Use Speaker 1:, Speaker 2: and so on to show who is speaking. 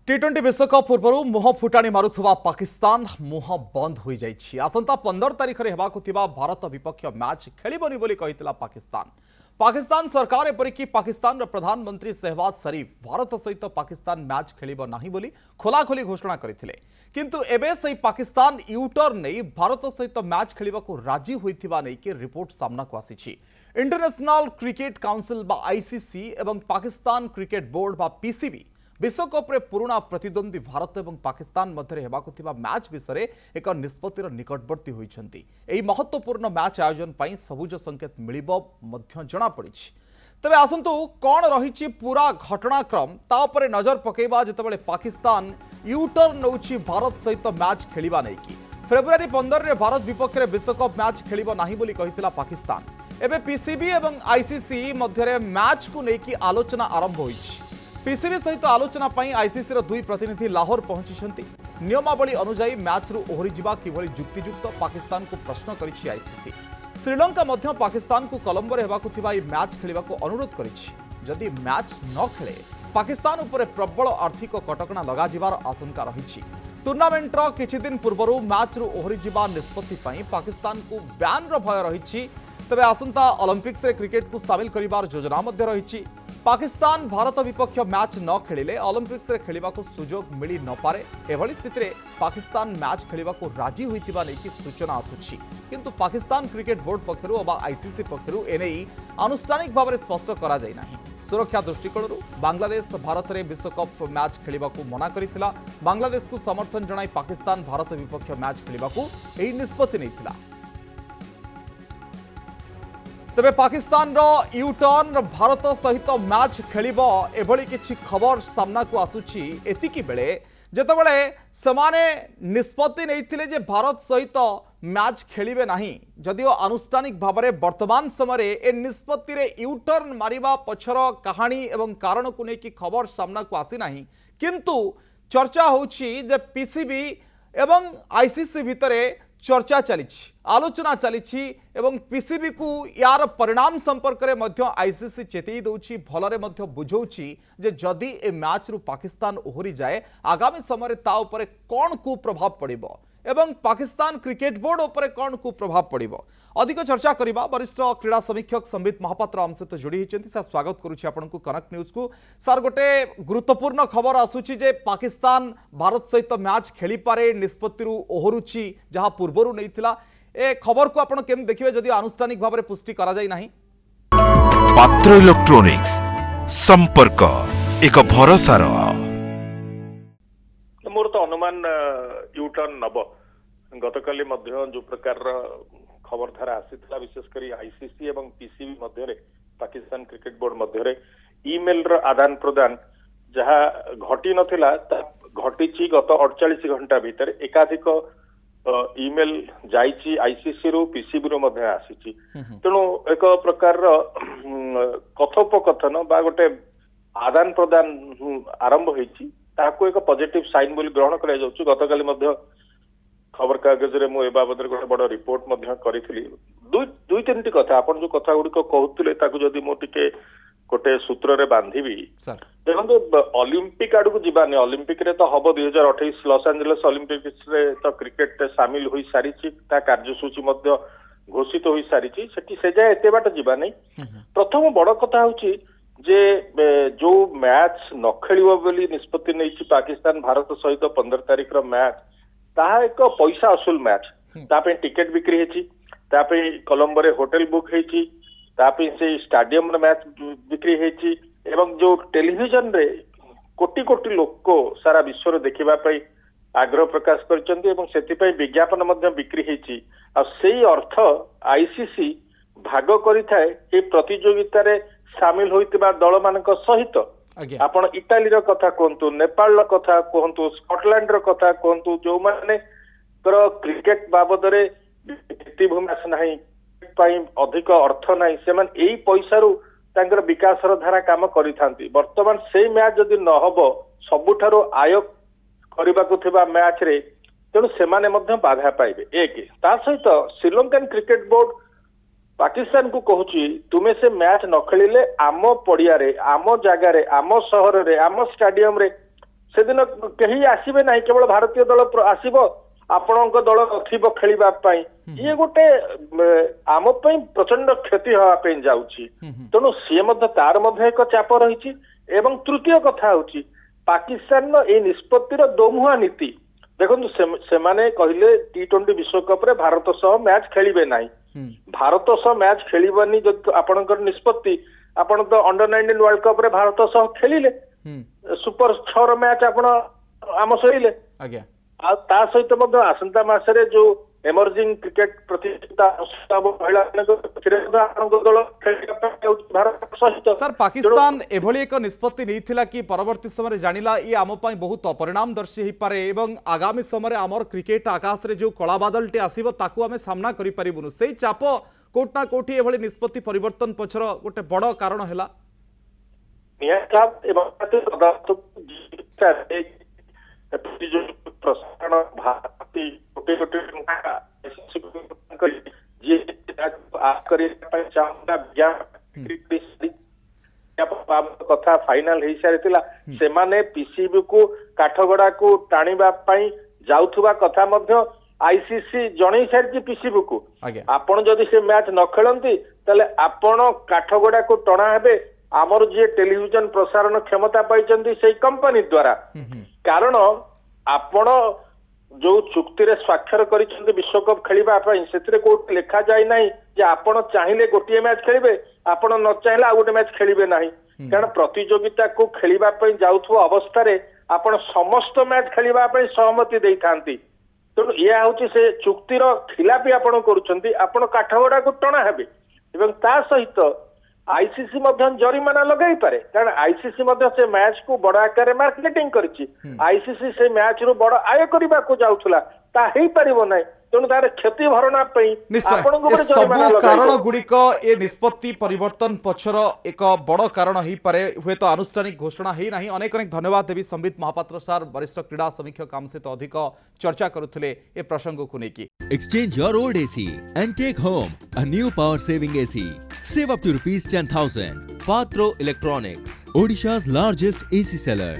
Speaker 1: टी20 विश्वकप पूर्व मुह फुटाणी मारुवा पाकिस्तान मुह बंद हो जाइए। आसंता 15 तारिख में होगाकु भारत विपक्ष मैच खेलबनी बोली कहितला पाकिस्तान सरकार एपरिक पाकिस्तान प्रधानमंत्री शहबाज शरीफ भारत सहित पाकिस्तान मैच खेलिब नाही बोली खोलाखोली घोषणा करथिले। किंतु एबे सही पाकिस्तान यूटर्न नहीं भारत सहित मैच खेलिबाकु राजी होइथिबा नै कि रिपोर्ट सामना को आसीछि। इंटरनेशनल क्रिकेट काउंसिल बा आईसीसी एवं पाकिस्तान क्रिकेट बोर्ड बा पीसीबी विश्वकप रे पुराना प्रतिद्वंदी भारत और पाकिस्तान मध्य होगाकु मैच विषय एक निष्पत्तिर निकटवर्ती होइछन्ति। एही महत्वपूर्ण मैच आयोजन पई सबुज संकेत मिलिबो मध्य जणा पड़ी। तबे आसंतु कौन रही पूरा घटनाक्रम ता उपरे नजर पकेबा जेतेबेले पाकिस्तान यूटर्न नउछि भारत सहित मैच खेलिबा नै कि फेब्रुआरी 15 रे भारत विपक्ष विश्वकप मैच खेलिबो नाही बोली कहितला पाकिस्तान। एबे पीसीबी एवं आईसीसी मध्य मैच को लेकी आलोचना आरंभ होइछि। पीसीबी सहित आलोचना पई आईसीसी रो दुई प्रतिनिधि लाहौर पहुंची। नियमावली अनुसार मैच रु ओहरी जिबा किभली युक्तियुक्त पाकिस्तान को प्रश्न करिछि आईसीसी। श्रीलंका मध्य पाकिस्तान को कोलंबो रे हेबाकु थिबा ई मैच खेलिबाकु अनुरोध करिछि। जदि मैच न खेले पाकिस्तान उपरे प्रबल आर्थिक कटकणा लगा जिबार आशंका रहिछि। टूर्नामेंट रो किछि दिन पूर्वरु मैच रु ओहरी जिबा निष्पत्ति पई पाकिस्तान को बैन रो भय रहिछि। तबे आसंता ओलंपिक्स रे क्रिकेट को शामिल करिबार योजना मध्य रहिछि। पाकिस्तान भारत विपक्ष मैच न खेलिले ओलंपिक्स रे खेलिबाकु सुजोग मिली न पारे। एभली स्थिति रे पाकिस्तान मैच खेलिबाकु राजी होइतिबा नै कि सूचना आसुछि। किंतु पाकिस्तान क्रिकेट बोर्ड पक्षरु अबा आईसीसी पक्षरु एनेई आनुष्ठानिक भाव में स्पष्ट करा जाय नाही। सुरक्षा दृष्टिकोण बांग्लादेश भारत रे विश्वकप मैच खेलिबाकु मना करिथिला। बांग्लादेश को समर्थन जणाई पाकिस्तान भारत विपक्ष मैच खेलिबाकु एही निष्पत्ति नैथिला। तबे पाकिस्तान रो यूटर्न भारत सहित मैच खेलिब एभली किछि खबर सामना को आसुछि। एतिकी बेले जेतेबेले समाने निष्पत्ति नैथिले जे भारत सहित मैच खेलिबे नाही, जदिओ आनुष्ठानिक भाव में वर्तमान समय ए निष्पत्ति रे यूटर्न मारिबा पछर कहानी एवं कारण को लेकिन खबर सामना को आसी नाही। किंतु चर्चा होछि जे पीसीबी एवं आईसीसी भितरे चर्चा चली आलोचना चली एवं पीसीबी को यार परिणाम संपर्क में मध्य आईसीसी चेतई दौची भलरे मध्य बुझौची जे जदि ए मैच रु पाकिस्तान ओहरी जाए आगामी समय ता उपरे कौन कु प्रभाव पड़िबो एवं पाकिस्तान क्रिकेट बोर्ड उपरे कौन कु प्रभाव पड़िबो। अधिक चर्चा करिबा वरिष्ठ क्रीड़ा समीक्षक संबित महापात्र आम सहित जोड़ी होइछन्ति। सर स्वागत करुछि आपनकु कनक न्यूज को। सर गोटे गुरुत्वपूर्ण खबर आसुछि जे पाकिस्तान भारत सहित मैच खेली पारे निष्पत्ति रु ओहरुछि जहां पूर्वरु नैथिला। ए खबर को आपण केम देखिबे जदि आनुष्ठानिक भाव में पुष्टि करा जाय नाही।
Speaker 2: पात्र इलेक्ट्रॉनिक्स संपर्क एक भरोसार
Speaker 3: मोर तो अनुमान यूटर्न नब गतकाली मध्य जो प्रकार खबर धारा आसीथिला विशेषकर आईसीसी एवं पीसीबी मध्य पाकिस्तान क्रिकेट बोर्ड मध्य ईमेल रो आदान प्रदान जहा घटी नथिला घटी गत 48 घंटा भीतर एकाधिक ईमेल जाइछि आईसीसी रो पीसीबी रो मध्य आसीछि। तेणु एक प्रकार कथोपकथन बा गोटे आदान प्रदान आरंभ होइछि ताको एक पॉजिटिव साइन बोली ग्रहण करा जाउछु। गतकाली मध्य खबर कागज रे मो ए बाबद गोटे बड़ रिपोर्ट मध्य करिथिली। दुई तीनटी कथा आपण जो कथा गुडी को कहउतले ताको जदी मो टिके गोटे सूत्र रे बांधिबी देखो ओलंपिक आड़ को जीवानी ओलंपिक रे तो हम 2028 लॉस एंजलिस ओलंपिक्स रे तो क्रिकेट सामिल हो सारी कार्यसूची घोषित हो सारी से जाए एत बाट जीवा नहीं। प्रथम बड़ कथा हूँ जे जो मैच न खेल निष्पत्ति नहीं पाकिस्तान भारत सहित 15 तारिख मैच ताहा एक पैसा असुल मैच तापे टिकेट बिक्री है कोलंबो रे होटल बुक है से स्टाडियम मैच बिक्री है एवं जो टेलीविजन रे कोटी कोटी लोक सारा विश्व रे देखिबा पई आग्रह प्रकाश कर विज्ञापन बिक्री है अर्थ आईसीसी भाग करिथाए प्रतियोगिता रे सामिल होइतिबा दल मानक सहित आपण इटाली रो कथा कहंतु नेपाल रो कथा कहंतु स्कॉटलैंड रो कथा कहंतु जो माने क्रिकेट बाबद रे भित्तिभूमि नाही अधिक अर्थ नाही से माने एई पैसा रु तांकर विकास धारा काम करिथांती। वर्तमान से मैच जदि न हबो सबुठारो आय करबाकु थिबा मैच रे तेणु सेमाने मध्य बाधा पाइबे। एक ता सहित श्रीलंकन क्रिकेट बोर्ड पाकिस्तान को कहूची तुमे से मैच न खेलिले आम पड़िया रे आम जगार आम सहर रे आम स्टाडियम रे ସେଦିନ କେହି ଆସିବେ ନାହିଁ, କେବଳ ଭାରତୀୟ ଦଳ ଆସିବ, ଆପଣଙ୍କ ଦଳ ନଥିବ ଖେଳିବା ପାଇଁ। ଇଏ ଗୋଟେ ଆମ ପାଇଁ ପ୍ରଚଣ୍ଡ କ୍ଷତି ହବା ପାଇଁ ଯାଉଛି। ତେଣୁ ସିଏ ମଧ୍ୟ ତାର ମଧ୍ୟ ଏକ ଚାପ ରହିଛି। ଏବଂ ତୃତୀୟ କଥା ହଉଛି ପାକିସ୍ତାନର ଏଇ ନିଷ୍ପତ୍ତିର ଦୋମୁହାଁ ନୀତି। ଦେଖନ୍ତୁ ସେମାନେ କହିଲେ T20 ବିଶ୍ୱକପରେ ଭାରତ ସହ ମ୍ୟାଚ୍ ଖେଳିବେ ନାହିଁ। ଭାରତ ସହ ମ୍ୟାଚ୍ ଖେଳିବନି ଯଦି ଆପଣଙ୍କର ନିଷ୍ପତ୍ତି, ଆପଣ ତ ଅଣ୍ଡର-19 ୱାର୍ଲଡ କପରେ ଭାରତ ସହ ଖେଳିଲେ, ସୁପର 6ର ମ୍ୟାଚ୍ ଆପଣ ଆମ ସହିଲେ।
Speaker 1: ଆଜ୍ଞା।
Speaker 3: ଆଉ ତା ସହିତ ମଧ୍ୟ ଆସନ୍ତା ମାସରେ ଯୋଉ ଏମର୍ଜିଂ କ୍ରିକେଟ ପ୍ରତିଯୋଗିତା
Speaker 1: ସାର୍ ପାକିସ୍ତାନ ଏଭଳି ଏକ ନିଷ୍ପତ୍ତି ନେଇଥିଲା କି ପରବର୍ତ୍ତୀ ସମୟରେ ଜାଣିଲା ଇ ଆମ ପାଇଁ ବହୁତ ପରିଣାମଦର୍ଶୀ ହେଇପାରେ ଏବଂ ଆଗାମୀ ସମୟରେ ଆମର କ୍ରିକେଟ ଆକାଶରେ ଯୋଉ କଳାବାଦଲଟି ଆସିବ ତାକୁ ଆମେ ସାମ୍ନା କରିପାରିବୁନୁ। ସେଇ ଚାପ କୋଉଠି ନା କୋଉଠି ଏଭଳି ନିଷ୍ପତ୍ତି ପରିବର୍ତ୍ତନ ପଛର ଗୋଟେ ବଡ଼ କାରଣ ହେଲା।
Speaker 3: ପ୍ରସାରଣ ଭାରତୀ କୋଟି କୋଟି ଟଙ୍କା କଥା ଫାଇନାଲ ହେଇସାରିଥିଲା। ସେମାନେ ପିସିବି କୁ କାଠଗଡାକୁ ଟାଣିବା ପାଇଁ ଯାଉଥିବା କଥା ମଧ୍ୟ ଆଇସିସି ଜଣେଇ ସାରିଛି ପିସିବି କୁ। ଆପଣ ଯଦି ସେ ମ୍ୟାଚ୍ ନ ଖେଳନ୍ତି ତାହେଲେ ଆପଣ କାଠଗଡାକୁ ଟଣା ହେବେ ଆମର ଯିଏ ଟେଲିଭିଜନ ପ୍ରସାରଣ କ୍ଷମତା ପାଇଛନ୍ତି ସେଇ କମ୍ପାନୀ ଦ୍ୱାରା। କାରଣ ଆପଣ ଯୋଉ ଚୁକ୍ତିରେ ସ୍ୱାକ୍ଷର କରିଛନ୍ତି ବିଶ୍ୱକପ ଖେଳିବା ପାଇଁ ସେଥିରେ କୋଉଠି ଲେଖା ଯାଇ ନାହିଁ ଯେ ଆପଣ ଚାହିଁଲେ ଗୋଟିଏ ମ୍ୟାଚ୍ ଖେଳିବେ, ଆପଣ ନ ଚାହିଁଲେ ଆଉ ଗୋଟେ ମ୍ୟାଚ୍ ଖେଳିବେ ନାହିଁ। କାରଣ ପ୍ରତିଯୋଗିତାକୁ ଖେଳିବା ପାଇଁ ଯାଉଥିବା ଅବସ୍ଥାରେ ଆପଣ ସମସ୍ତ ମ୍ୟାଚ୍ ଖେଳିବା ପାଇଁ ସହମତି ଦେଇଥାନ୍ତି। ତେଣୁ ଏହା ହଉଛି ସେ ଚୁକ୍ତିର ଖିଲାପି ଆପଣ କରୁଛନ୍ତି, ଆପଣ କାଠଗଡାକୁ ଟଣା ହେବେ। ଏବଂ ତା ସହିତ ଆଇସିସି ମଧ୍ୟ ଜରିମାନା ଲଗାଇପାରେ, କାରଣ ଆଇସିସି ମଧ୍ୟ ସେ ମ୍ୟାଚ୍ କୁ ବଡ ଆକାରରେ ମାର୍କେଟିଂ କରିଛି। ଆଇସିସି ସେ ମ୍ୟାଚ୍ ରୁ ବଡ ଆୟ କରିବାକୁ ଯାଉଥିଲା, ତା ହେଇପାରିବ ନାହିଁ। ତେଣୁ ତାର କ୍ଷତି ଭରଣା ପାଇଁ
Speaker 1: ସବୁ କାରଣ ଗୁଡିକ ଏ ନିଷ୍ପତ୍ତି ପରିବର୍ତ୍ତନ ପଛର ଏକ ବଡ଼ କାରଣ ହେଇପାରେ। ହୁଏତ ଆନୁଷ୍ଠାନିକ ଘୋଷଣା ହେଇନାହିଁ। ଅନେକ ଅନେକ ଧନ୍ୟବାଦ ଦେବି ସମ୍ବିତ ମହାପାତ୍ର ସାର୍, ବରିଷ୍ଠ କ୍ରୀଡ଼ା ସମୀକ୍ଷକ ଆମ ସହିତ ଅଧିକ ଚର୍ଚ୍ଚା କରୁଥିଲେ ଏ ପ୍ରସଙ୍ଗକୁ ନେଇକି।
Speaker 4: Exchange your old AC and take home a new power saving AC. Save up to ₹10,000. Patro Electronics, Odisha's largest AC seller.